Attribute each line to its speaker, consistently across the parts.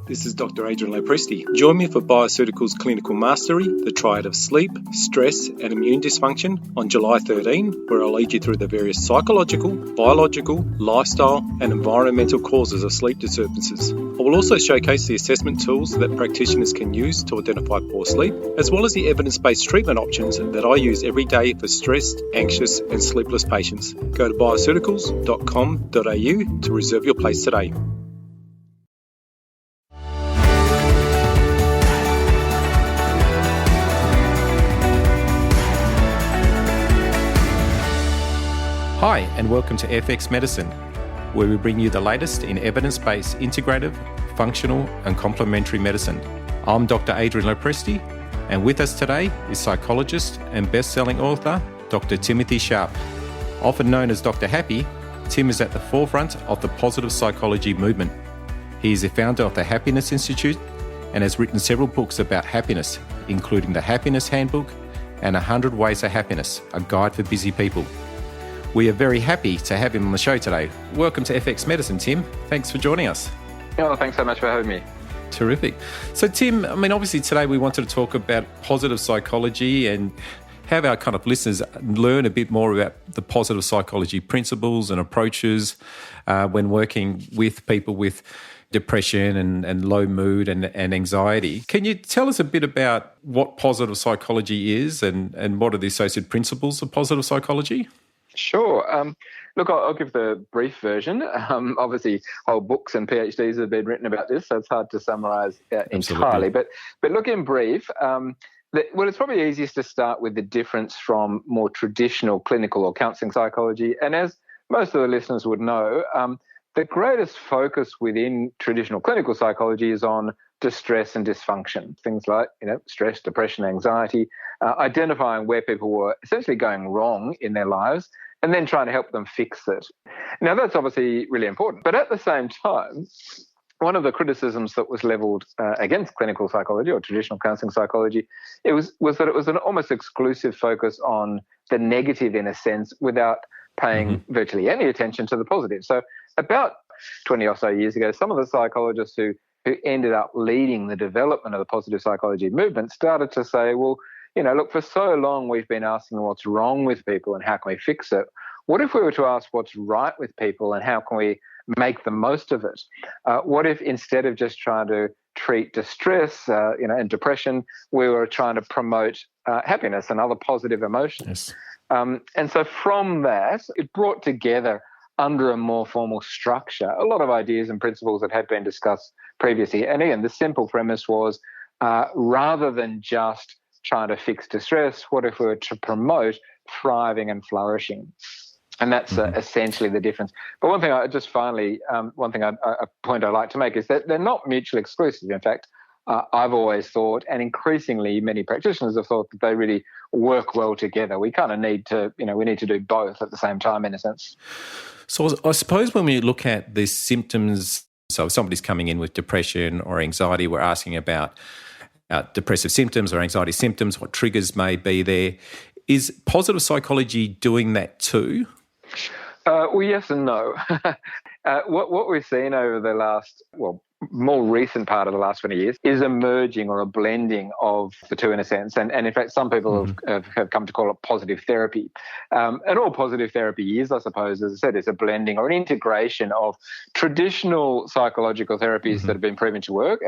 Speaker 1: This is Dr. Adrian Lopresti. Join me for Bioceuticals Clinical Mastery, the triad of sleep, stress and immune dysfunction on July 13, where I'll lead you through the various psychological, biological, lifestyle and environmental causes of sleep disturbances. I will also showcase the assessment tools that practitioners can use to identify poor sleep, as well as the evidence-based treatment options that I use every day for stressed, anxious and sleepless patients. Go to bioceuticals.com.au to reserve your place today.
Speaker 2: Hi, and welcome to FX Medicine, where we bring you the latest in evidence-based integrative, functional, and complementary medicine. I'm Dr. Adrian Lopresti, and with us today is psychologist and best-selling author, Dr. Timothy Sharp. Often known as Dr. Happy, Tim is at the forefront of the positive psychology movement. He is the founder of the Happiness Institute and has written several books about happiness, including the Happiness Handbook and 100 Ways to Happiness, a guide for busy people. We are very happy to have him on the show today. Welcome to FX Medicine, Tim. Thanks for joining us.
Speaker 3: Oh, thanks so much for having me.
Speaker 2: Terrific. So, Tim, obviously today we wanted to talk about positive psychology and have our kind of listeners learn a bit more about the positive psychology principles and approaches when working with people with depression and low mood and anxiety. Can you tell us a bit about what positive psychology is and what are the associated principles of positive psychology?
Speaker 3: Sure. Look, I'll give the brief version. Obviously, whole books and PhDs have been written about this, so it's hard to summarise entirely. But look, in brief, it's probably easiest to start with the difference from more traditional clinical or counselling psychology. And as most of the listeners would know, the greatest focus within traditional clinical psychology is on distress and dysfunction, things like stress, depression, anxiety, identifying where people were essentially going wrong in their lives, and then trying to help them fix it. Now, that's obviously really important. But at the same time, one of the criticisms that was levelled against clinical psychology or traditional counselling psychology was that it was an almost exclusive focus on the negative, in a sense, without paying virtually any attention to the positive. So about 20 or so years ago, some of the psychologists who ended up leading the development of the positive psychology movement started to say, well, look, for so long we've been asking what's wrong with people and how can we fix it. What if we were to ask what's right with people and how can we make the most of it? What if instead of just trying to treat distress, and depression, we were trying to promote happiness and other positive emotions? Yes. And so from that, it brought together under a more formal structure a lot of ideas and principles that had been discussed previously. And again, the simple premise was rather than just trying to fix distress, what if we were to promote thriving and flourishing? And that's essentially the difference. But one thing a point I like to make is that they're not mutually exclusive. In fact, I've always thought, and increasingly many practitioners have thought, that they really work well together. We kind of need to, we need to do both at the same time, in a sense.
Speaker 2: So I suppose when we look at the symptoms, so if somebody's coming in with depression or anxiety, we're asking about depressive symptoms or anxiety symptoms, what triggers may be there. Is positive psychology doing that too?
Speaker 3: Well, yes and no. What we've seen over the last, more recent part of the last 20 years is a merging or a blending of the two, in a sense. And in fact, some people have come to call it positive therapy. And all positive therapy is, I suppose, as I said, is a blending or an integration of traditional psychological therapies that have been proven to work,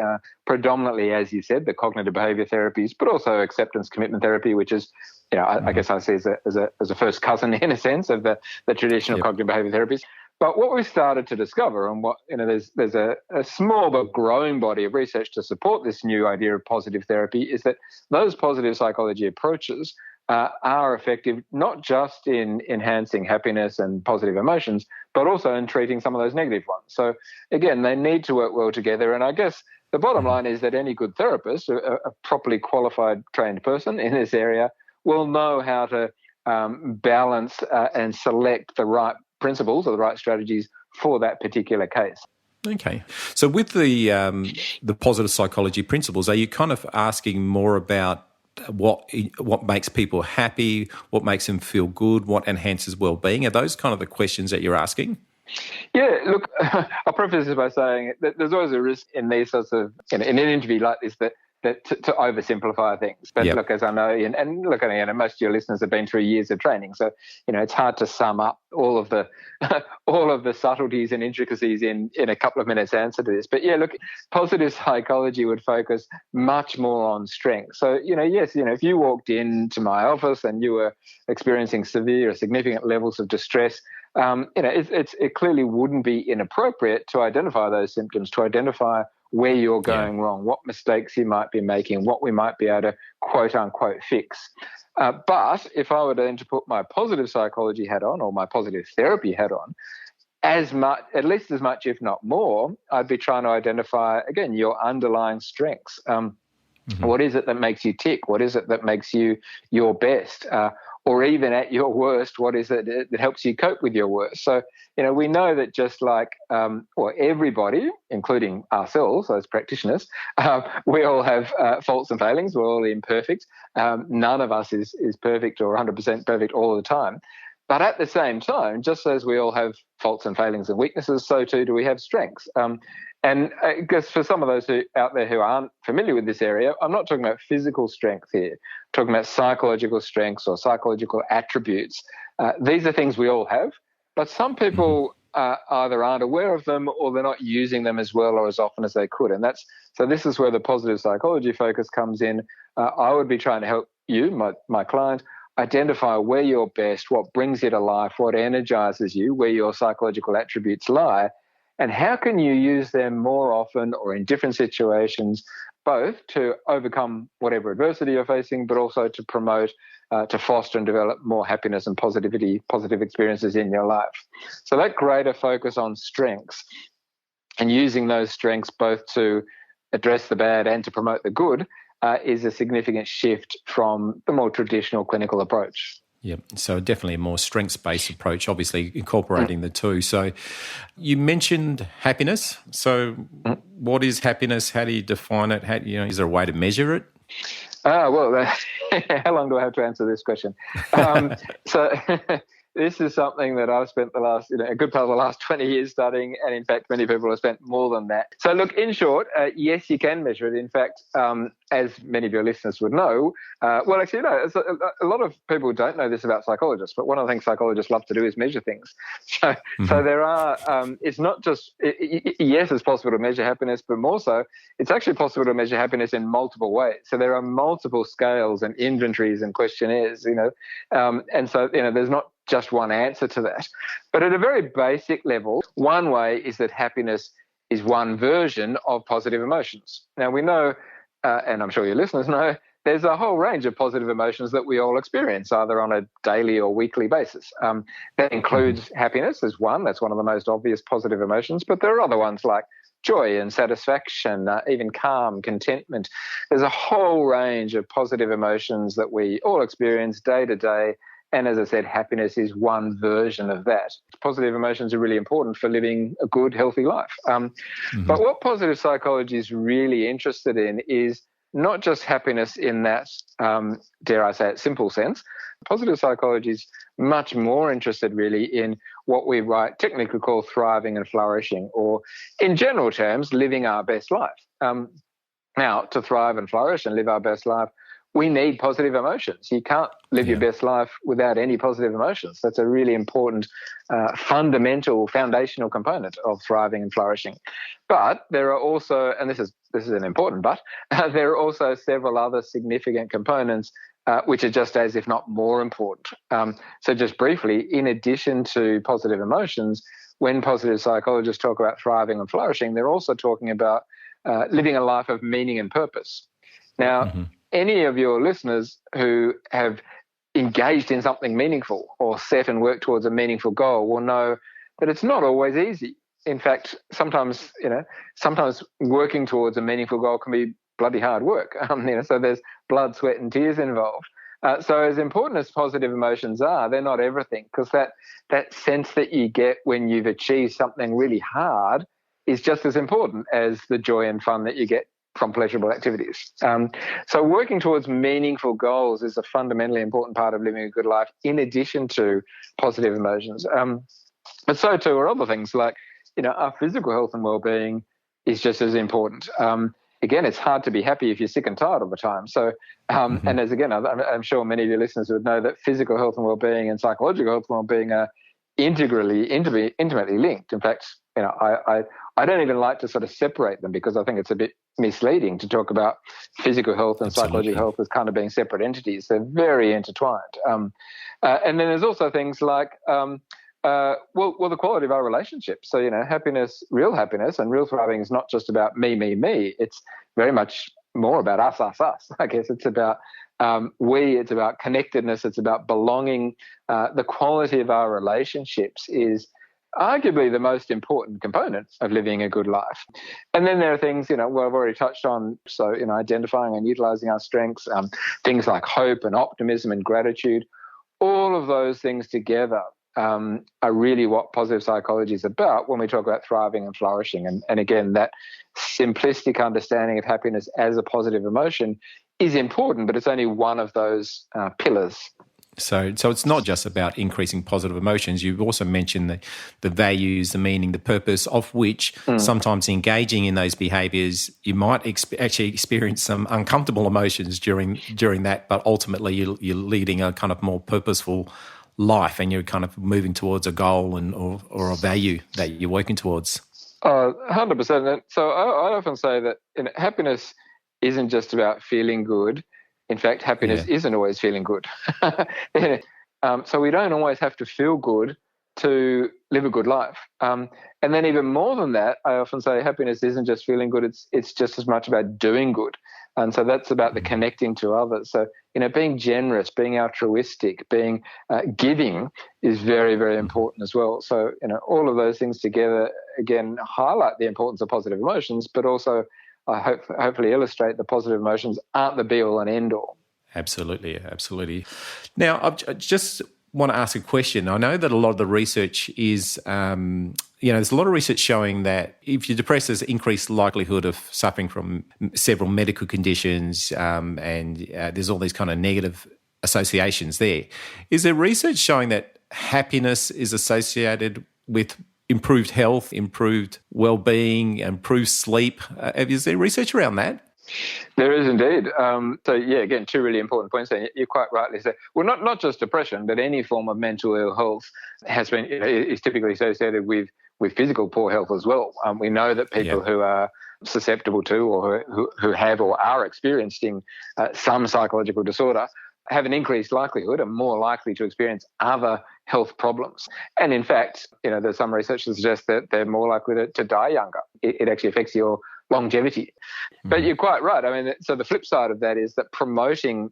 Speaker 3: predominantly, as you said, the cognitive behavior therapies, but also acceptance commitment therapy, which is, I guess I see as a first cousin, in a sense, of the traditional cognitive behavior therapies. But what we've started to discover, and there's a small but growing body of research to support this new idea of positive therapy, is that those positive psychology approaches are effective not just in enhancing happiness and positive emotions, but also in treating some of those negative ones. So again, they need to work well together. And I guess the bottom line is that any good therapist, a properly qualified, trained person in this area, will know how to balance and select the right principles or the right strategies for that particular case.
Speaker 2: Okay. So with the positive psychology principles, are you kind of asking more about what makes people happy, what makes them feel good, what enhances well-being? Are those kind of the questions that you're asking?
Speaker 3: Yeah, look, I'll preface this by saying that there's always a risk in these sorts of, in an interview like this, that to oversimplify things. But look, as I know, and look, most of your listeners have been through years of training, so it's hard to sum up all of the all of the subtleties and intricacies in a couple of minutes answer to this. But yeah, look, positive psychology would focus much more on strength. So yes, if you walked into my office and you were experiencing severe or significant levels of distress, it clearly wouldn't be inappropriate to identify those symptoms, to identify where you're going wrong, what mistakes you might be making, what we might be able to quote unquote fix. But if I were then to put my positive psychology hat on, or my positive therapy hat on, at least as much, if not more, I'd be trying to identify, again, your underlying strengths. What is it that makes you tick? What is it that makes you your best? Or even at your worst, what is it that helps you cope with your worst? So, we know that just like everybody, including ourselves as practitioners, we all have faults and failings. We're all imperfect. None of us is perfect or 100% perfect all the time. But at the same time, just as we all have faults and failings and weaknesses, so too do we have strengths. And I guess for some of those out there who aren't familiar with this area, I'm not talking about physical strength here. I'm talking about psychological strengths or psychological attributes. These are things we all have, but some people either aren't aware of them or they're not using them as well or as often as they could. And so this is where the positive psychology focus comes in. I would be trying to help you, my client, identify where you're best, what brings you to life, what energizes you, where your psychological attributes lie, and how can you use them more often or in different situations, both to overcome whatever adversity you're facing, but also to promote, to foster and develop more happiness and positive experiences in your life. So that greater focus on strengths and using those strengths both to address the bad and to promote the good is a significant shift from the more traditional clinical approach.
Speaker 2: Yeah, so definitely a more strengths-based approach, obviously incorporating the two. So you mentioned happiness. So what is happiness? How do you define it? Is there a way to measure it?
Speaker 3: How long do I have to answer this question? So this is something that I've spent the last, a good part of the last 20 years studying, and in fact, many people have spent more than that. So look, in short, yes, you can measure it. In fact, as many of your listeners would know, a lot of people don't know this about psychologists, but one of the things psychologists love to do is measure things. So there are, it's not just, yes, it's possible to measure happiness, but more so, it's actually possible to measure happiness in multiple ways. So there are multiple scales and inventories and questionnaires, and so, there's not just one answer to that. But at a very basic level, one way is that happiness is one version of positive emotions. Now, we know, and I'm sure your listeners know, there's a whole range of positive emotions that we all experience, either on a daily or weekly basis. That includes happiness as one. That's one of the most obvious positive emotions. But there are other ones like joy and satisfaction, even calm, contentment. There's a whole range of positive emotions that we all experience day to day. And as I said, happiness is one version of that. Positive emotions are really important for living a good, healthy life. But what positive psychology is really interested in is not just happiness in that, dare I say it, simple sense. Positive psychology is much more interested really in what we technically call thriving and flourishing, or in general terms, living our best life. Now, to thrive and flourish and live our best life, we need positive emotions. You can't live your best life without any positive emotions. That's a really important, fundamental, foundational component of thriving and flourishing. But there are also, and this is an important but, there are also several other significant components which are just as, if not more important. So just briefly, in addition to positive emotions, when positive psychologists talk about thriving and flourishing, they're also talking about living a life of meaning and purpose. Now, any of your listeners who have engaged in something meaningful or set and worked towards a meaningful goal will know that it's not always easy. In fact, sometimes working towards a meaningful goal can be bloody hard work. So there's blood, sweat, and tears involved. So as important as positive emotions are, they're not everything, because that sense that you get when you've achieved something really hard is just as important as the joy and fun that you get from pleasurable activities. So working towards meaningful goals is a fundamentally important part of living a good life, in addition to positive emotions. But so too are other things like, our physical health and well-being is just as important. Again, it's hard to be happy if you're sick and tired all the time. So, and as again, I'm sure many of your listeners would know that physical health and well-being and psychological health and well-being are intimately linked. In fact, I don't even like to sort of separate them because I think it's a bit misleading to talk about physical health and psychological health as kind of being separate entities. They're very intertwined. And then there's also things like, the quality of our relationships. So, happiness, real happiness and real thriving is not just about me. It's very much more about us. I guess it's about it's about connectedness, it's about belonging. The quality of our relationships is arguably the most important component of living a good life. And then there are things, I've already touched on. So, identifying and utilizing our strengths, things like hope and optimism and gratitude, all of those things together are really what positive psychology is about when we talk about thriving and flourishing. And again, that simplistic understanding of happiness as a positive emotion is important, but it's only one of those pillars.
Speaker 2: So it's not just about increasing positive emotions. You've also mentioned the values, the meaning, the purpose of which sometimes engaging in those behaviours, you might actually experience some uncomfortable emotions during that, but ultimately you're leading a kind of more purposeful life and you're kind of moving towards a goal or a value that you're working towards.
Speaker 3: 100%. So I often say that happiness isn't just about feeling good. In fact, happiness isn't always feeling good. So we don't always have to feel good to live a good life. And then even more than that, I often say happiness isn't just feeling good. It's just as much about doing good. And so that's about the connecting to others. So, being generous, being altruistic, being giving is very, very important as well. So, all of those things together, again, highlight the importance of positive emotions, but also hopefully illustrate the positive emotions aren't the be-all and end-all.
Speaker 2: Absolutely. Now, I just want to ask a question. I know that a lot of the research is, there's a lot of research showing that if you're depressed, there's increased likelihood of suffering from several medical conditions, and there's all these kind of negative associations there. Is there research showing that happiness is associated with improved health, improved well-being, improved sleep? Is there research around that?
Speaker 3: There is indeed. Again, two really important points there. You quite rightly say, well, not just depression, but any form of mental ill health is typically associated with physical poor health as well. We know that people who are susceptible to or who have or are experiencing some psychological disorder have an increased likelihood and more likely to experience other health problems. And in fact, there's some research that suggests that they're more likely to die younger. It actually affects your longevity. But you're quite right. I mean, so the flip side of that is that promoting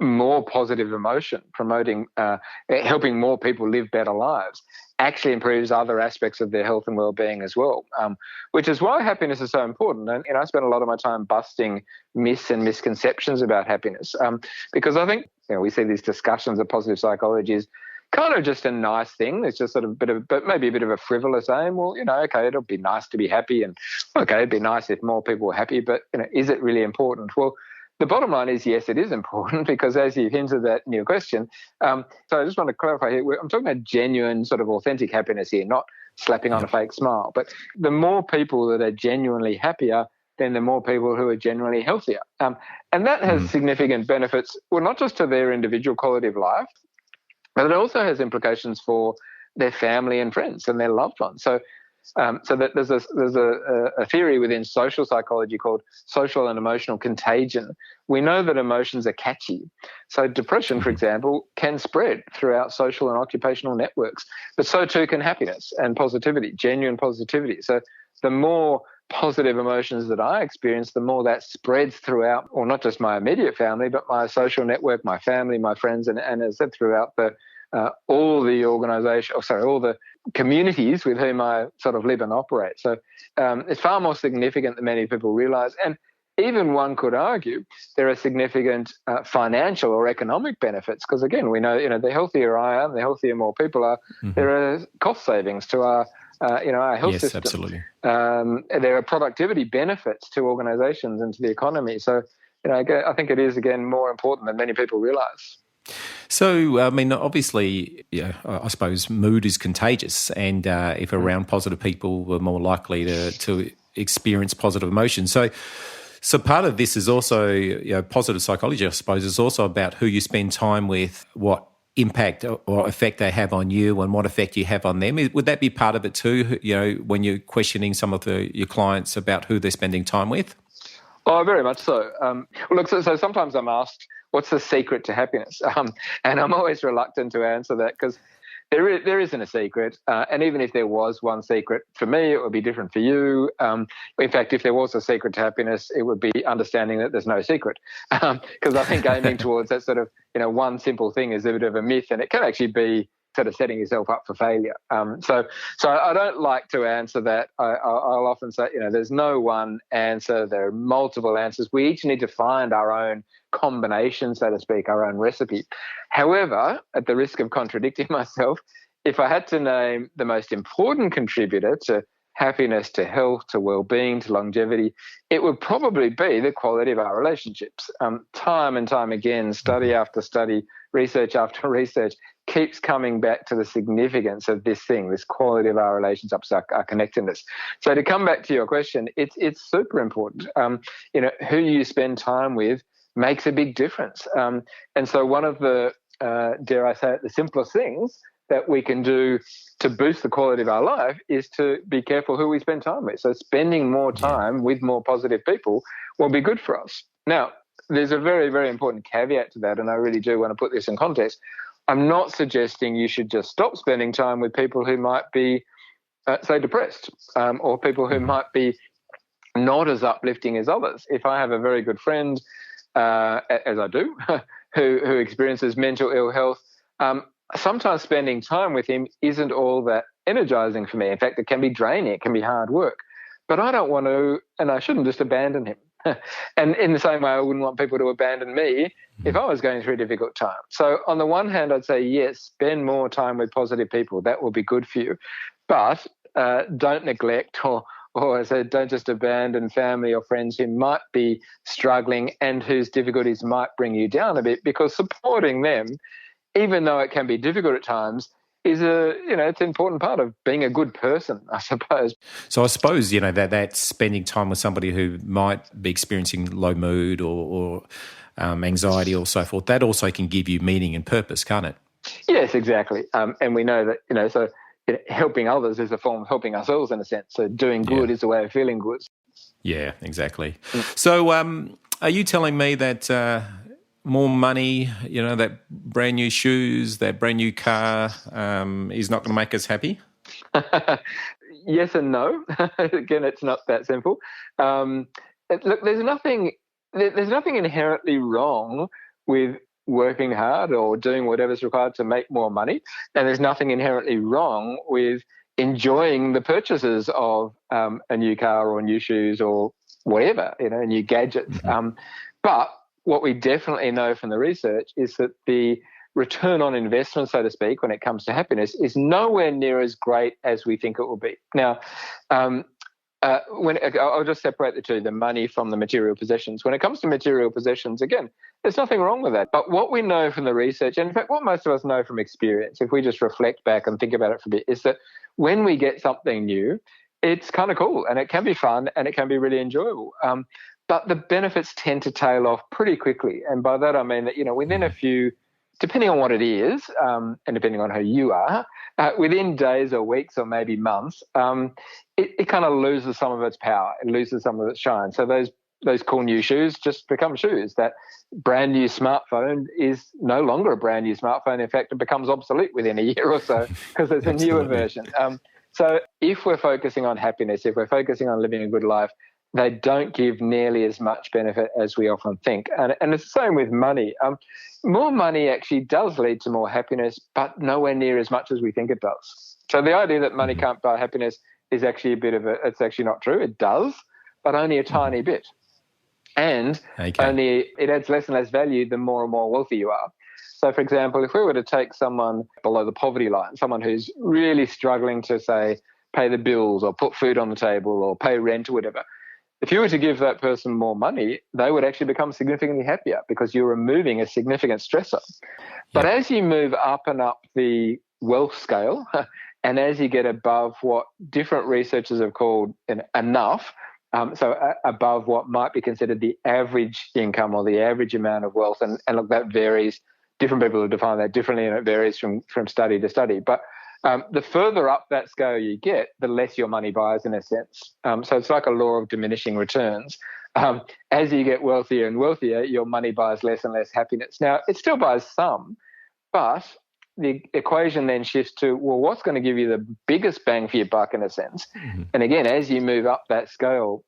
Speaker 3: more positive emotion, helping more people live better lives actually improves other aspects of their health and well-being as well, which is why happiness is so important. And I spend a lot of my time busting myths and misconceptions about happiness, because I think we see these discussions of positive psychology as kind of just a nice thing. It's just sort of maybe a bit of a frivolous aim. Well, okay, it'll be nice to be happy, and okay, it'd be nice if more people were happy, but is it really important? Well, the bottom line is, yes, it is important, because as you hinted at in your question, so I just want to clarify here, I'm talking about genuine, sort of authentic happiness here, not slapping on a fake smile. But the more people that are genuinely happier, then the more people who are genuinely healthier. And that has significant benefits, well, not just to their individual quality of life, but it also has implications for their family and friends and their loved ones. So that there's a theory within social psychology called social and emotional contagion. We know that emotions are catchy. So depression, for example, can spread throughout social and occupational networks, but so too can happiness and positivity, genuine positivity. So the more positive emotions that I experience, the more that spreads throughout, or not just my immediate family, but my social network, my family, my friends, and as I said, throughout all the communities with whom I sort of live and operate. So it's far more significant than many people realize. And even one could argue there are significant financial or economic benefits, because again, we know, the healthier I am, the healthier more people are, there are cost savings to our health system.
Speaker 2: Yes, absolutely.
Speaker 3: There are productivity benefits to organizations and to the economy. So, I think it is, again, more important than many people realize.
Speaker 2: So, I mean, obviously, I suppose mood is contagious, and if around positive people, we're more likely to experience positive emotions. So part of this is also, positive psychology, I suppose, is also about who you spend time with, what impact or effect they have on you and what effect you have on them. Would that be part of it too, when you're questioning some of your clients about who they're spending time with?
Speaker 3: Oh, very much so. Look, so sometimes I'm asked, what's the secret to happiness? And I'm always reluctant to answer that because there isn't a secret. And even if there was one secret, for me, it would be different for you. In fact, if there was a secret to happiness, it would be understanding that there's no secret. Because I think aiming towards that sort of, one simple thing is a bit of a myth, and it can actually be sort of setting yourself up for failure. So I don't like to answer that. I'll often say, there's no one answer. There are multiple answers. We each need to find our own combination, so to speak, our own recipe. However, at the risk of contradicting myself, if I had to name the most important contributor to happiness, to health, to well-being, to longevity, it would probably be the quality of our relationships. Time and time again, study after study, research after research keeps coming back to the significance of this thing, this quality of our relationships, our connectedness. So to come back to your question, it's super important. Who you spend time with makes a big difference. And so one of the, dare I say it, the simplest things that we can do to boost the quality of our life is to be careful who we spend time with. So spending more time with more positive people will be good for us. Now, there's a very, very important caveat to that, and I really do want to put this in context. I'm not suggesting you should just stop spending time with people who might be, say, depressed, or people who might be not as uplifting as others. If I have a very good friend, as I do, who experiences mental ill health, sometimes spending time with him isn't all that energizing for me. In fact, it can be draining. It can be hard work. But I don't want to, and I shouldn't just abandon him. And in the same way, I wouldn't want people to abandon me if I was going through a difficult time. So on the one hand, I'd say, yes, spend more time with positive people. That will be good for you. But don't neglect or I said, don't just abandon family or friends who might be struggling and whose difficulties might bring you down a bit, because supporting them, even though it can be difficult at times, is it's an important part of being a good person, I suppose.
Speaker 2: So I suppose, that's spending time with somebody who might be experiencing low mood or anxiety or so forth, that also can give you meaning and purpose, can't it?
Speaker 3: Yes, exactly. And we know that, so helping others is a form of helping ourselves in a sense. So doing good is a way of feeling good. Yeah,
Speaker 2: exactly. So are you telling me that more money, that brand new shoes, that brand new car is not going to make us happy?
Speaker 3: Yes and no. Again, it's not that simple. Look, there's nothing inherently wrong with working hard or doing whatever's required to make more money. And there's nothing inherently wrong with enjoying the purchases of a new car or new shoes or whatever, new gadgets. But what we definitely know from the research is that the return on investment, so to speak, when it comes to happiness is nowhere near as great as we think it will be. Now, I'll just separate the two, the money from the material possessions. When it comes to material possessions, again, there's nothing wrong with that. But what we know from the research, and in fact, what most of us know from experience, if we just reflect back and think about it for a bit, is that when we get something new, it's kind of cool and it can be fun and it can be really enjoyable. But the benefits tend to tail off pretty quickly. And by that, I mean that, within a few, depending on what it is, and depending on who you are, within days or weeks or maybe months, it kind of loses some of its power. It loses some of its shine. So those cool new shoes just become shoes. That brand new smartphone is no longer a brand new smartphone. In fact, it becomes obsolete within a year or so because there's a newer version. So if we're focusing on happiness, if we're focusing on living a good life, they don't give nearly as much benefit as we often think. And it's the same with money. More money actually does lead to more happiness, but nowhere near as much as we think it does. So the idea that money can't buy happiness is actually it's actually not true. It does, but only a tiny bit. And it adds less and less value the more and more wealthy you are. So, for example, if we were to take someone below the poverty line, someone who's really struggling to, say, pay the bills or put food on the table or pay rent or whatever, If you were to give that person more money, they would actually become significantly happier because you're removing a significant stressor. But as you move up and up the wealth scale, and as you get above what different researchers have called enough, above what might be considered the average income or the average amount of wealth, and look, that varies. Different people define that differently, and it varies from study to study. But the further up that scale you get, the less your money buys, in a sense. So it's like a law of diminishing returns. As you get wealthier and wealthier, your money buys less and less happiness. Now, it still buys some, but the equation then shifts to, well, what's going to give you the biggest bang for your buck, in a sense? Mm-hmm. And again, as you move up that scale,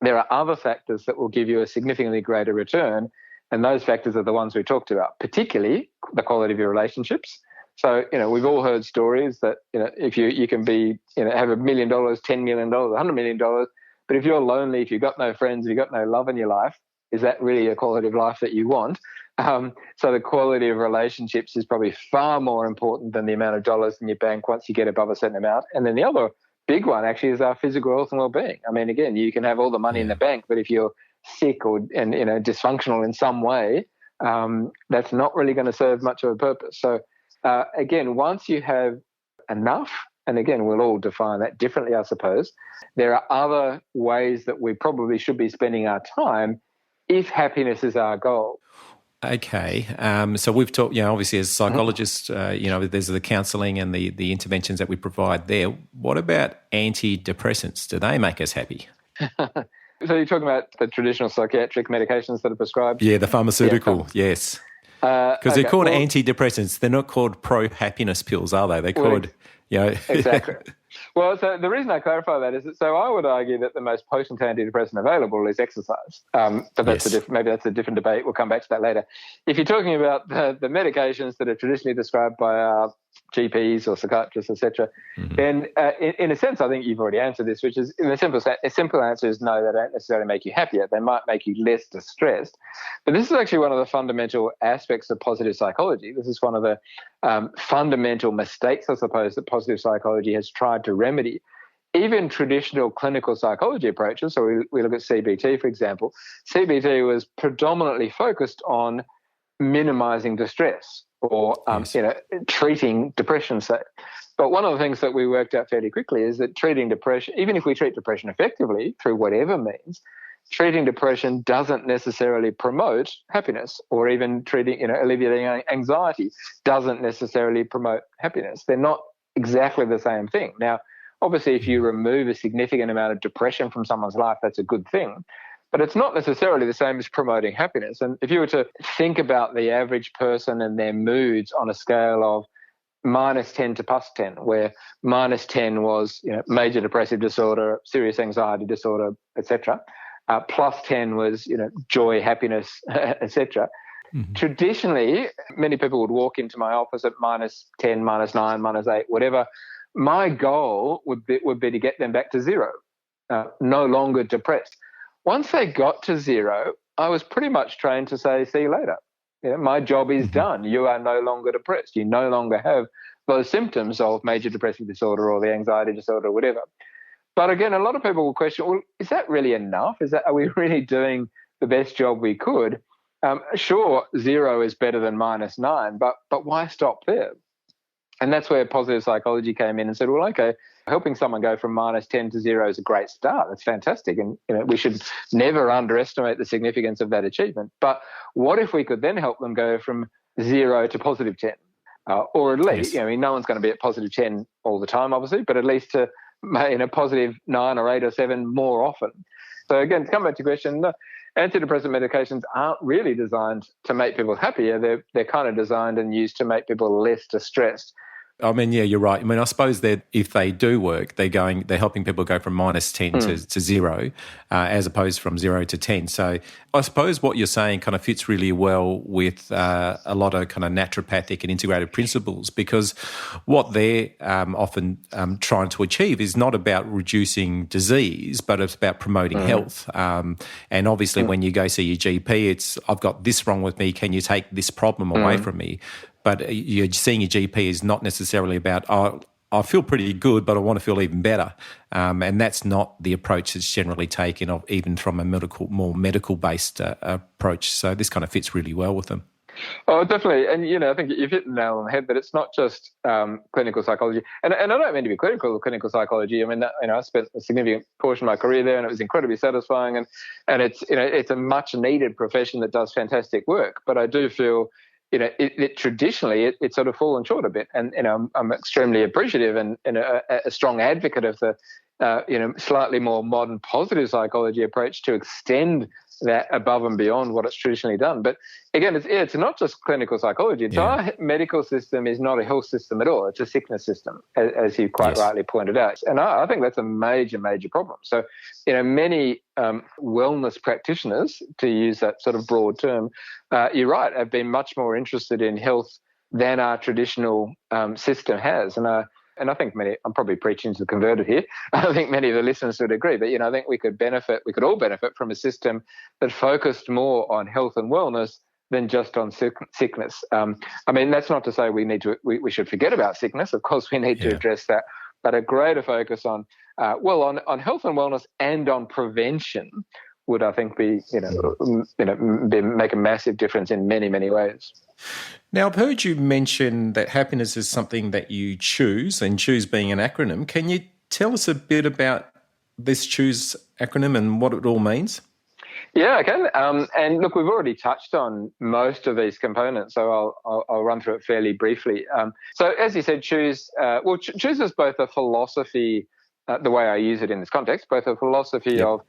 Speaker 3: there are other factors that will give you a significantly greater return, and those factors are the ones we talked about, particularly the quality of your relationships. So, we've all heard stories that, if you can be, have $1 million, $10 million, $100 million, but if you're lonely, if you've got no friends, if you've got no love in your life, is that really a quality of life that you want? So the quality of relationships is probably far more important than the amount of dollars in your bank once you get above a certain amount. And then the other big one actually is our physical health and well-being. I mean, again, you can have all the money in the bank, but if you're sick or dysfunctional in some way, that's not really going to serve much of a purpose. So again, once you have enough, and again, we'll all define that differently, I suppose, there are other ways that we probably should be spending our time if happiness is our goal.
Speaker 2: Okay. So we've talked, obviously as psychologists, there's the counselling and the interventions that we provide there. What about antidepressants? Do they make us happy?
Speaker 3: So you're talking about the traditional psychiatric medications that are prescribed?
Speaker 2: Yeah, the pharmaceutical, yes. Because they're called antidepressants. They're not called pro-happiness pills, are they? They're called,
Speaker 3: Exactly. Well, so the reason I clarify that is that, so I would argue that the most potent antidepressant available is exercise. But that's maybe that's a different debate. We'll come back to that later. If you're talking about the medications that are traditionally prescribed by our GPs or psychiatrists, etc., then in a sense, I think you've already answered this, which is a simple answer is no, they don't necessarily make you happier. They might make you less distressed. But this is actually one of the fundamental aspects of positive psychology. This is one of the fundamental mistakes, I suppose, that positive psychology has tried to remedy. Even traditional clinical psychology approaches, so we look at CBT, for example, CBT was predominantly focused on minimizing distress or treating depression, say. But one of the things that we worked out fairly quickly is that treating depression, even if we treat depression effectively through whatever means, treating depression doesn't necessarily promote happiness, or even treating, alleviating anxiety doesn't necessarily promote happiness. They're not exactly the same thing. Now, obviously, if you remove a significant amount of depression from someone's life, that's a good thing. But it's not necessarily the same as promoting happiness. And if you were to think about the average person and their moods on a scale of -10 to +10, where -10 was major depressive disorder, serious anxiety disorder, etc., +10 was joy, happiness, etc. Traditionally, many people would walk into my office at -10, -9, -8, whatever. My goal would be to get them back to zero, no longer depressed. Once they got to zero, I was pretty much trained to say, see you later. My job is done. You are no longer depressed. You no longer have those symptoms of major depressive disorder or the anxiety disorder or whatever. But again, a lot of people will question, well, is that really enough? Are we really doing the best job we could? Sure, zero is better than -9, but why stop there? And that's where positive psychology came in and said, well, okay, helping someone go from -10 to zero is a great start. That's fantastic. And we should never underestimate the significance of that achievement. But what if we could then help them go from 0 to +10? Or at least, no one's going to be at +10 all the time, obviously, but at least to +9 or 8 or 7 more often. So again, to come back to your question, no, antidepressant medications aren't really designed to make people happier. They're kind of designed and used to make people less distressed.
Speaker 2: I mean, yeah, you're right. I mean, I suppose that if they do work, they're helping people go from -10 to 0, as opposed from 0 to 10. So I suppose what you're saying kind of fits really well with a lot of kind of naturopathic and integrated principles, because what they're often trying to achieve is not about reducing disease, but it's about promoting health. And obviously when you go see your GP, it's, I've got this wrong with me, can you take this problem away from me? But you're seeing your GP is not necessarily about, I feel pretty good, but I want to feel even better. And that's not the approach that's generally taken, even from a more medical-based approach. So this kind of fits really well with them.
Speaker 3: Oh, definitely. And, I think you've hit the nail on the head that it's not just clinical psychology. And I don't mean to be critical of clinical psychology. I mean, I spent a significant portion of my career there and it was incredibly satisfying. And it's a much needed profession that does fantastic work. But I do feel, it traditionally, it's sort of fallen short a bit. And, I'm extremely appreciative and a strong advocate of the, slightly more modern positive psychology approach to extend that above and beyond what it's traditionally done. But again, it's not just clinical psychology. Yeah. Our medical system is not a health system at all. It's a sickness system, as you quite rightly pointed out. And I think that's a major, major problem. So, many wellness practitioners, to use that sort of broad term, you're right, have been much more interested in health than our traditional system has. And I think I'm probably preaching to the converted here. I think many of the listeners would agree. But, I think we could all benefit from a system that focused more on health and wellness than just on sickness. I mean, that's not to say we should forget about sickness. Of course, we need to address that. But a greater focus on health and wellness and on prevention would, I think, make a massive difference in many, many ways.
Speaker 2: Now, I've heard you mention that happiness is something that you choose, and choose being an acronym. Can you tell us a bit about this choose acronym and what it all means?
Speaker 3: Yeah, I can. And look, we've already touched on most of these components, so I'll run through it fairly briefly. So as you said, choose is both a philosophy, the way I use it in this context, both a philosophy of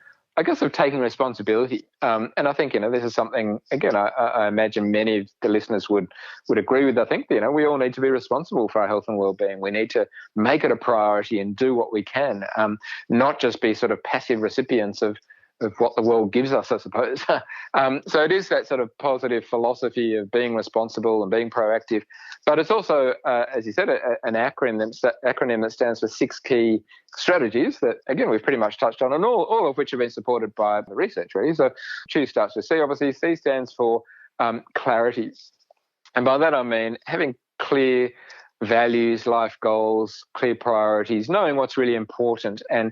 Speaker 3: taking responsibility. And I think, this is something, again, I imagine many of the listeners would agree with. I think, we all need to be responsible for our health and well-being. We need to make it a priority and do what we can, not just be sort of passive recipients of what the world gives us, I suppose. So it is that sort of positive philosophy of being responsible and being proactive. But it's also, as you said, an acronym that stands for 6 key strategies that, again, we've pretty much touched on, and all of which have been supported by the research, really. So choose starts with C. Obviously, C stands for clarity. And by that I mean having clear values, life goals, clear priorities, knowing what's really important, and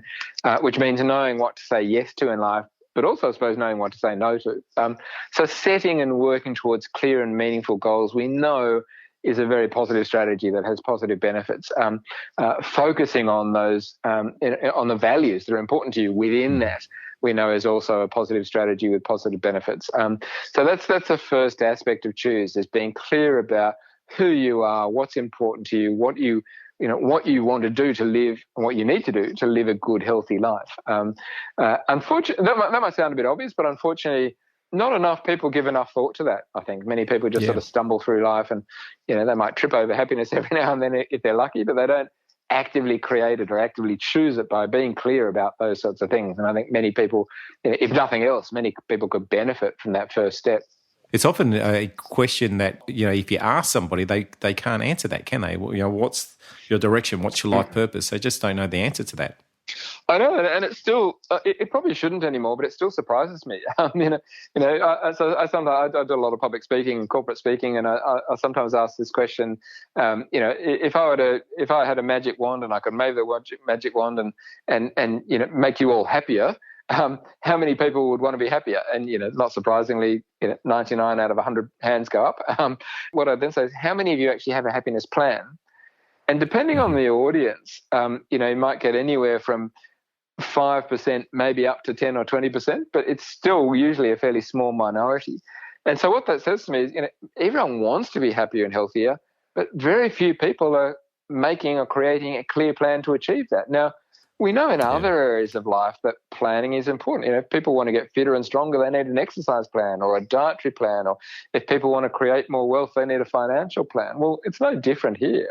Speaker 3: which means knowing what to say yes to in life, but also, I suppose, knowing what to say no to. So setting and working towards clear and meaningful goals, we know, is a very positive strategy that has positive benefits. Focusing on those, on the values that are important to you within that, we know is also a positive strategy with positive benefits. So that's the first aspect of choose, is being clear about who you are, what's important to you, what you want to do to live, and what you need to do to live a good, healthy life. Unfortunately, that might sound a bit obvious, but unfortunately, not enough people give enough thought to that. I think many people just sort of stumble through life, and they might trip over happiness every now and then if they're lucky, but they don't actively create it or actively choose it by being clear about those sorts of things. And I think many people, if nothing else, many people could benefit from that first step.
Speaker 2: It's often a question that, if you ask somebody, they can't answer that, can they? What's your direction? What's your life purpose? They just don't know the answer to that.
Speaker 3: I know, and it's still, it probably shouldn't anymore, but it still surprises me. I sometimes I do a lot of public speaking and corporate speaking, and I sometimes ask this question, if I had a magic wand and I could wave the magic wand and make you all happier, how many people would want to be happier? And, not surprisingly, 99 out of 100 hands go up. What I then say is, how many of you actually have a happiness plan? And depending on the audience, you might get anywhere from 5%, maybe up to 10 or 20%, but it's still usually a fairly small minority. And so what that says to me is, everyone wants to be happier and healthier, but very few people are making or creating a clear plan to achieve that. Now, we know in other areas of life that planning is important. If people want to get fitter and stronger, they need an exercise plan or a dietary plan. Or if people want to create more wealth, they need a financial plan. Well, it's no different here.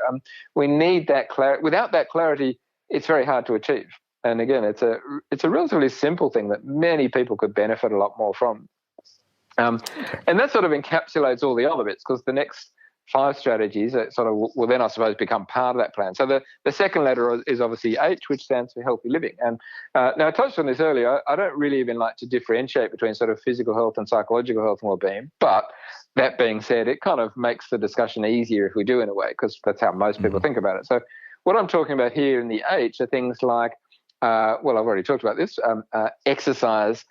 Speaker 3: We need that clarity. Without that clarity, it's very hard to achieve. And again, it's a relatively simple thing that many people could benefit a lot more from. And that sort of encapsulates all the other bits, because the next 5 strategies that sort of will then, I suppose, become part of that plan. So the second letter is obviously H, which stands for healthy living. And now I touched on this earlier. I don't really even like to differentiate between sort of physical health and psychological health and well-being. But that being said, it kind of makes the discussion easier if we do, in a way, because that's how most people think about it. So what I'm talking about here in the H are things like, I've already talked about this, exercise,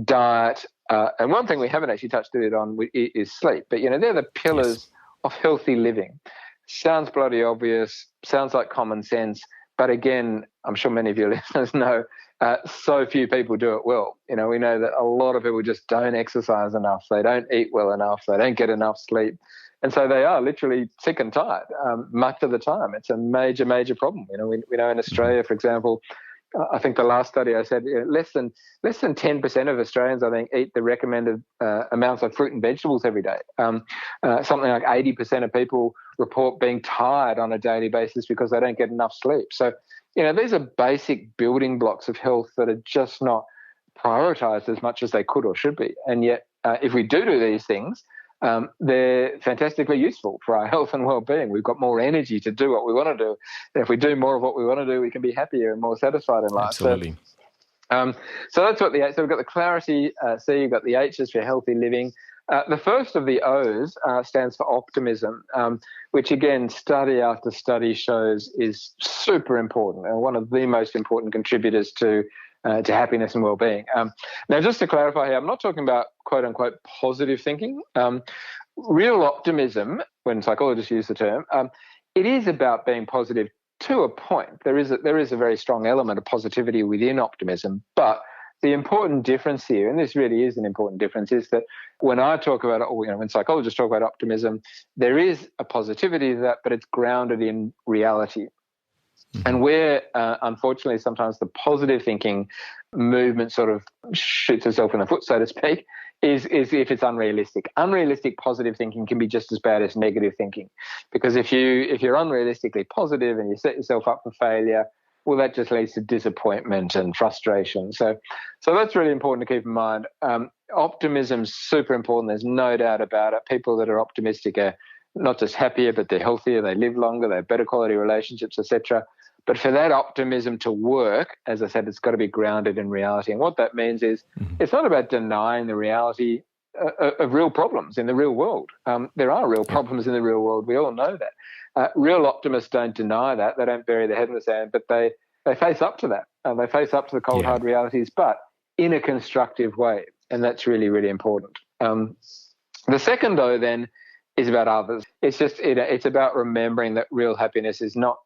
Speaker 3: diet, and one thing we haven't actually touched it on is sleep. But, they're the pillars of healthy living. Sounds bloody obvious, sounds like common sense, but again, I'm sure many of your listeners know, so few people do it well. We know that a lot of people just don't exercise enough, they don't eat well enough, they don't get enough sleep, and so they are literally sick and tired much of the time. It's a major, major problem. We know in Australia, for example, I think the last study I said less than 10% of Australians, I think, eat the recommended amounts of fruit and vegetables every day. Something like 80% of people report being tired on a daily basis because they don't get enough sleep. So, these are basic building blocks of health that are just not prioritised as much as they could or should be. And yet, if we do these things, they're fantastically useful for our health and well-being. We've got more energy to do what we want to do. And if we do more of what we want to do, we can be happier and more satisfied in life.
Speaker 2: Absolutely.
Speaker 3: So that's what the H. So we've got the clarity C, you've got the H's for healthy living. The first of the O's stands for optimism, which again, study after study shows is super important and one of the most important contributors to happiness and well-being. Now, just to clarify here, I'm not talking about quote-unquote positive thinking. Real optimism, when psychologists use the term, it is about being positive to a point. There is a very strong element of positivity within optimism, but the important difference here, and this really is an important difference, is that when I talk about, when psychologists talk about optimism, there is a positivity to that, but it's grounded in reality. And where, unfortunately, sometimes the positive thinking movement sort of shoots itself in the foot, so to speak, is if it's unrealistic. Unrealistic positive thinking can be just as bad as negative thinking, because if you're unrealistically positive and you set yourself up for failure, well, that just leads to disappointment and frustration. So that's really important to keep in mind. Optimism's super important. There's no doubt about it. People that are optimistic are not just happier, but they're healthier, they live longer, they have better quality relationships, etc. But for that optimism to work, as I said, it's got to be grounded in reality. And what that means is it's not about denying the reality of real problems in the real world. There are real problems in the real world. We all know that. Real optimists don't deny that. They don't bury their head in the sand, but they face up to that. They face up to the cold, hard realities, but in a constructive way. And that's really, really important. The second, though, then, is about others. It's just it's about remembering that real happiness is not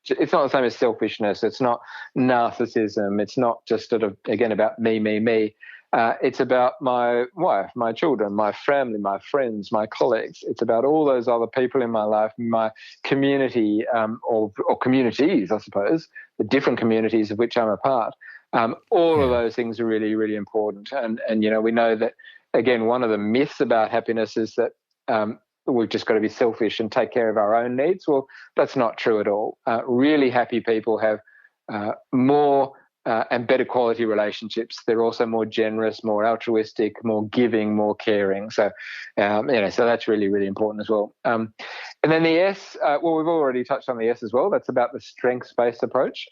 Speaker 3: the same as selfishness. It's not narcissism. It's not just sort of, again, about me. It's about my wife, my children, my family, my friends, my colleagues. It's about all those other people in my life, my community, or communities, I suppose, the different communities of which I'm a part. All of those things are really, really important. And we know that, again, one of the myths about happiness is that we've just got to be selfish and take care of our own needs. Well, that's not true at all. Really happy people have more and better quality relationships. They're also more generous, more altruistic, more giving, more caring. So, so that's really, really important as well. And then the S, we've already touched on the S as well. That's about the strengths-based approach.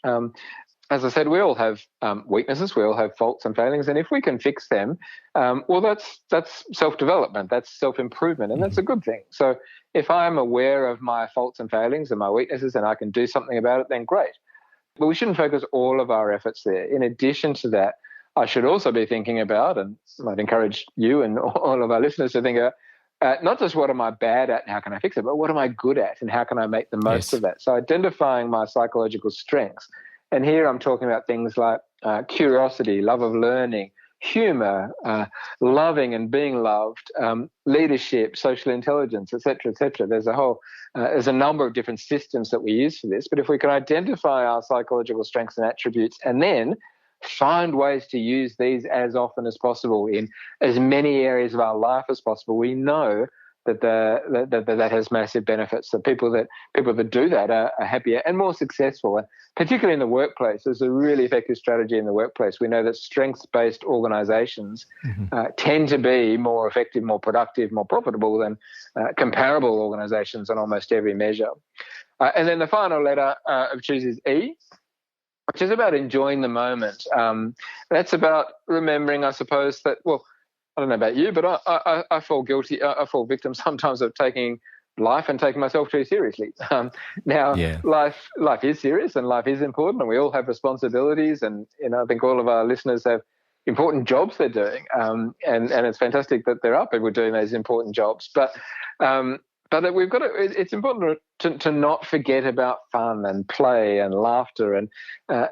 Speaker 3: As I said, we all have weaknesses, we all have faults and failings, and if we can fix them, that's self-development, that's self-improvement, and that's a good thing. So if I'm aware of my faults and failings and my weaknesses and I can do something about it, then great. But we shouldn't focus all of our efforts there. In addition to that, I should also be thinking about, and I'd encourage you and all of our listeners to think about, not just what am I bad at and how can I fix it, but what am I good at and how can I make the most of that? So identifying my psychological strengths. And here I'm talking about things like curiosity, love of learning, humor, loving and being loved, leadership, social intelligence, et cetera, et cetera. There's a number of different systems that we use for this. But if we can identify our psychological strengths and attributes and then find ways to use these as often as possible in as many areas of our life as possible, we know that has massive benefits. So people that do that are happier and more successful, and particularly in the workplace. There's a really effective strategy in the workplace. We know that strengths-based organizations tend to be more effective, more productive, more profitable than comparable organizations on almost every measure. And then the final letter of choose is E, which is about enjoying the moment. That's about remembering, I suppose, that, well, I don't know about you, but I fall guilty. I fall victim sometimes of taking life and taking myself too seriously. Life is serious and life is important, and we all have responsibilities. And I think all of our listeners have important jobs they're doing, and it's fantastic that there are people doing those important jobs. But that we've got to. It's important to not forget about fun and play and laughter. And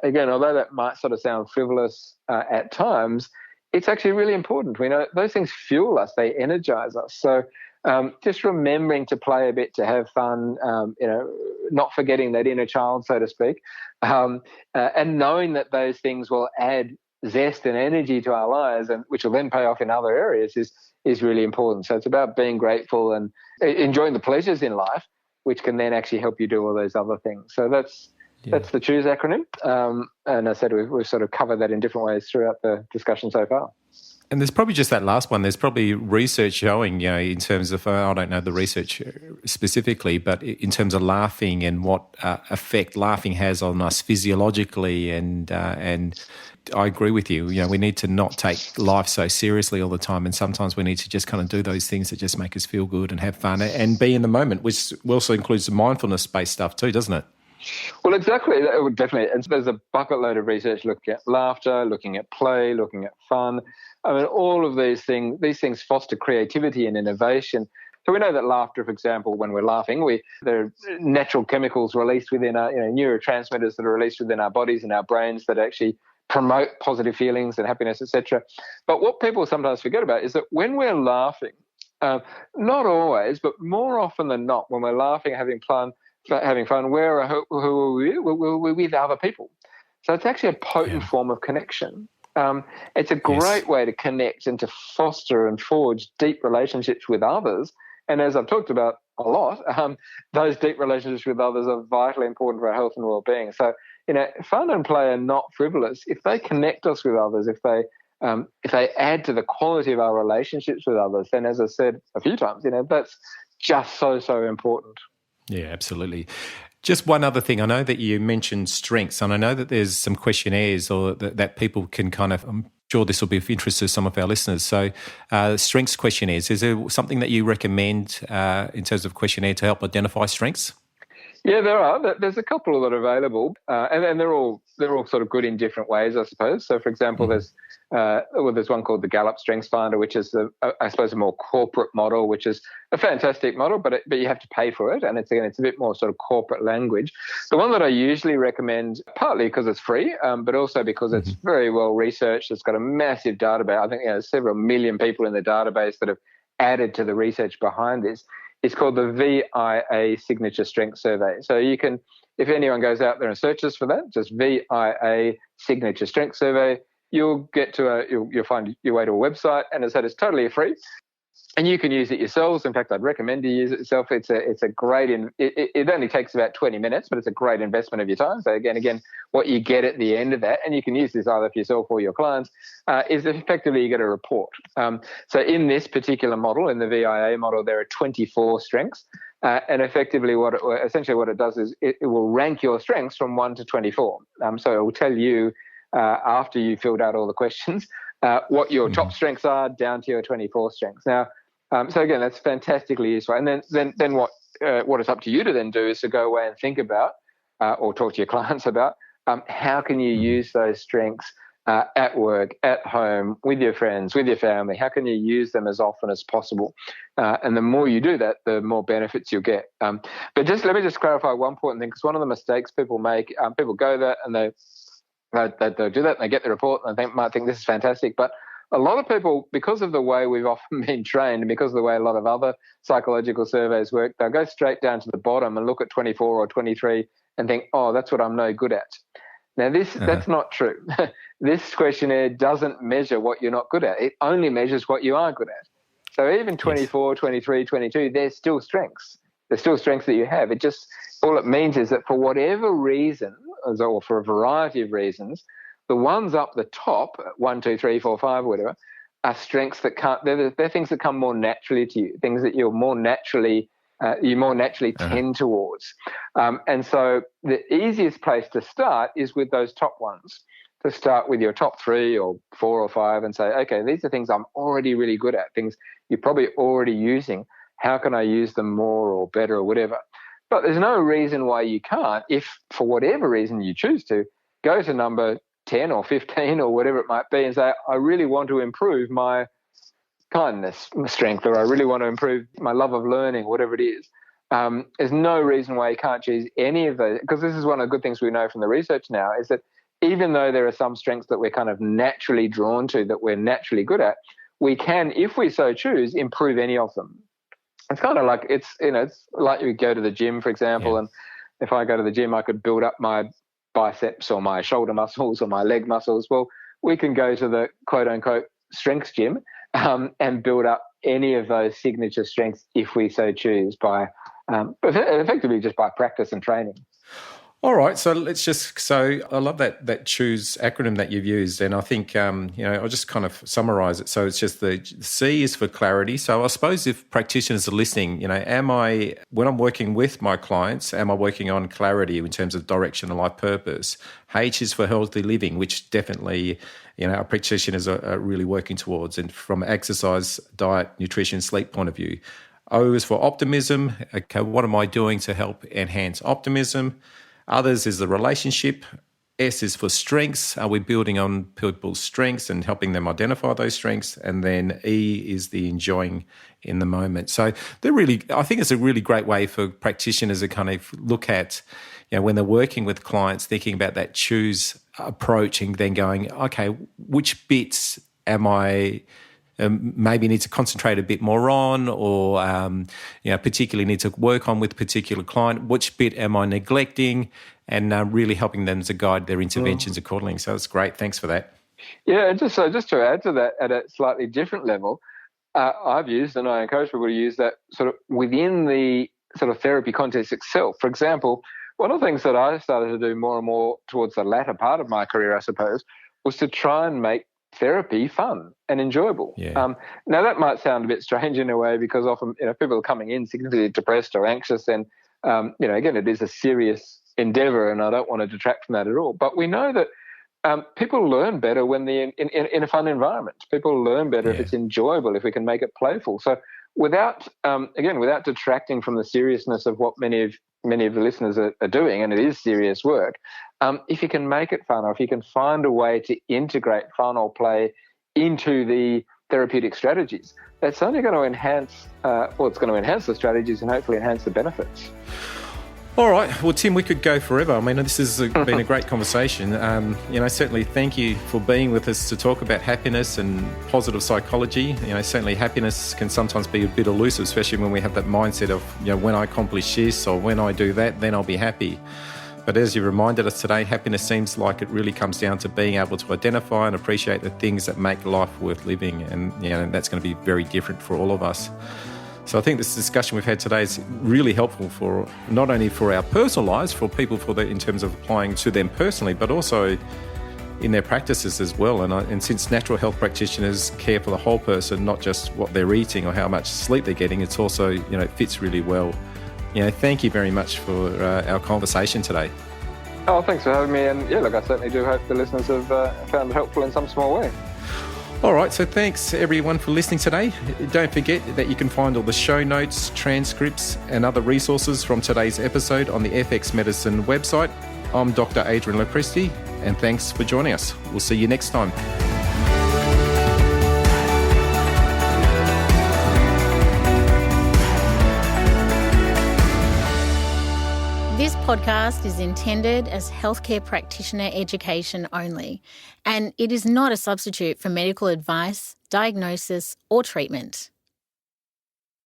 Speaker 3: again, although that might sort of sound frivolous at times, it's actually really important. We know those things fuel us; they energize us. So just remembering to play a bit, to have fun, not forgetting that inner child, so to speak, and knowing that those things will add zest and energy to our lives, and which will then pay off in other areas, is really important. So it's about being grateful and enjoying the pleasures in life, which can then actually help you do all those other things. So that's the CHOOSE acronym. And I said we've sort of covered that in different ways throughout the discussion so far.
Speaker 2: And there's probably just that last one. There's probably research showing, in terms of, I don't know the research specifically, but in terms of laughing and what effect laughing has on us physiologically. And I agree with you. We need to not take life so seriously all the time. And sometimes we need to just kind of do those things that just make us feel good and have fun and be in the moment, which also includes the mindfulness-based stuff too, doesn't it?
Speaker 3: Well, exactly. Definitely. And so there's a bucket load of research looking at laughter, looking at play, looking at fun. I mean, all of these things foster creativity and innovation. So we know that laughter, for example, when we're laughing, there are natural chemicals released within our, neurotransmitters that are released within our bodies and our brains that actually promote positive feelings and happiness, etc. But what people sometimes forget about is that when we're laughing, not always, but more often than not, when we're laughing, having fun, who are we? We're with other people. So it's actually a potent form of connection. It's a great way to connect and to foster and forge deep relationships with others. And as I've talked about a lot, those deep relationships with others are vitally important for our health and well-being. So, fun and play are not frivolous. If they connect us with others, if they add to the quality of our relationships with others, then, as I said a few times, that's just so important.
Speaker 2: Yeah, absolutely. Just one other thing. I know that you mentioned strengths, and I know that there's some questionnaires or that people can kind of, I'm sure this will be of interest to some of our listeners. So strengths questionnaires, is there something that you recommend in terms of questionnaire to help identify strengths?
Speaker 3: Yeah, there are. There's a couple that are available, and they're all sort of good in different ways, I suppose. So, for example, there's one called the Gallup Strengths Finder, which is I suppose a more corporate model, which is a fantastic model, but you have to pay for it, and it's a bit more sort of corporate language. The one that I usually recommend, partly because it's free, but also because it's very well researched. It's got a massive database. I think several million people in the database that have added to the research behind this. It's called the VIA Signature Strength Survey. So you can, if anyone goes out there and searches for that, just VIA Signature Strength Survey, you'll find your way to a website, and as I said, it's totally free. And you can use it yourselves. In fact, I'd recommend you use it yourself. It's a great, it only takes about 20 minutes, but it's a great investment of your time. So again, what you get at the end of that, and you can use this either for yourself or your clients, is effectively you get a report. So in this particular model, in the VIA model, there are 24 strengths. And effectively what it does is it will rank your strengths from 1 to 24. So it will tell you after you filled out all the questions what your top strengths are down to your 24 strengths. Now, so again, that's fantastically useful. And then what it's up to you to then do is to go away and think about or talk to your clients about how can you use those strengths at work, at home, with your friends, with your family. How can you use them as often as possible? And the more you do that, the more benefits you'll get. But let me just clarify one important thing, because one of the mistakes people make, people go there and they'll do that and they get the report and they might think this is fantastic. But a lot of people, because of the way we've often been trained and because of the way a lot of other psychological surveys work, they'll go straight down to the bottom and look at 24 or 23 and think, oh, that's what I'm no good at. Now, that's not true. This questionnaire doesn't measure what you're not good at. It only measures what you are good at. So even 24, 23, 22, there's still strengths. There's still strengths that you have. All it means is that for whatever reason, or for a variety of reasons, the ones up the top, 1, 2, 3, 4, 5, whatever, are strengths that they're things that come more naturally to you, things that you more naturally tend towards. And so the easiest place to start is with those top ones, to start with your top 3 or 4 or 5 and say, okay, these are things I'm already really good at, things you're probably already using. how can I use them more or better or whatever. But there's no reason why you can't, if for whatever reason you choose to, go to number 10 or 15 or whatever it might be and say, I really want to improve my kindness strength, or I really want to improve my love of learning, whatever it is. There's no reason why you can't choose any of those, because this is one of the good things we know from the research now, is that even though there are some strengths that we're kind of naturally drawn to, that we're naturally good at, we can, if we so choose, improve any of them. It's kind of like, it's like you go to the gym, for example, and if I go to the gym, I could build up my biceps or my shoulder muscles or my leg muscles. Well, we can go to the quote-unquote strengths gym and build up any of those signature strengths if we so choose, by effectively just by practice and training.
Speaker 2: All right, so I love that choose acronym that you've used, and I think I'll just kind of summarize it. So it's just the C is for clarity. So I suppose if practitioners are listening, when I'm working with my clients, am I working on clarity in terms of direction and life purpose? H is for healthy living, which definitely our practitioners are really working towards, and from exercise, diet, nutrition, sleep point of view. O is for optimism. Okay, what am I doing to help enhance optimism? Others is the relationship. S is for strengths. Are we building on people's strengths and helping them identify those strengths? And then E is the enjoying in the moment. So I think it's a really great way for practitioners to kind of look at, when they're working with clients, thinking about that choose approach and then going, okay, which bits am I maybe need to concentrate a bit more on, or particularly need to work on with a particular client? Which bit am I neglecting? And really helping them to guide their interventions accordingly. So that's great. Thanks for that.
Speaker 3: Yeah, and just to add to that at a slightly different level, I've used, and I encourage people to use that sort of within the sort of therapy context itself. For example, one of the things that I started to do more and more towards the latter part of my career, I suppose, was to try and make therapy fun and enjoyable.
Speaker 2: Yeah.
Speaker 3: Now that might sound a bit strange in a way, because often people are coming in significantly depressed or anxious, and again, it is a serious endeavor, and I don't want to detract from that at all. But we know that people learn better when they're in a fun environment. People learn better if it's enjoyable, if we can make it playful. So without detracting from the seriousness of what many of the listeners are doing, and it is serious work, if you can make it fun, or if you can find a way to integrate fun or play into the therapeutic strategies, that's only going to enhance, it's going to enhance the strategies and hopefully enhance the benefits.
Speaker 2: All right. Well, Tim, we could go forever. I mean, this has been a great conversation. Certainly thank you for being with us to talk about happiness and positive psychology. Certainly happiness can sometimes be a bit elusive, especially when we have that mindset of, when I accomplish this or when I do that, then I'll be happy. But as you reminded us today, happiness seems like it really comes down to being able to identify and appreciate the things that make life worth living. And, that's going to be very different for all of us. So I think this discussion we've had today is really helpful for not only for our personal lives, for people in terms of applying to them personally, but also in their practices as well. And since natural health practitioners care for the whole person, not just what they're eating or how much sleep they're getting, it's also, it fits really well. Thank you very much for our conversation today.
Speaker 3: Oh, thanks for having me. And I certainly do hope the listeners have found it helpful in some small way.
Speaker 2: All right, so thanks everyone for listening today. Don't forget that you can find all the show notes, transcripts, and other resources from today's episode on the FX Medicine website. I'm Dr. Adrian Lopresti, and thanks for joining us. We'll see you next time.
Speaker 4: This podcast is intended as healthcare practitioner education only, and it is not a substitute for medical advice, diagnosis, or treatment.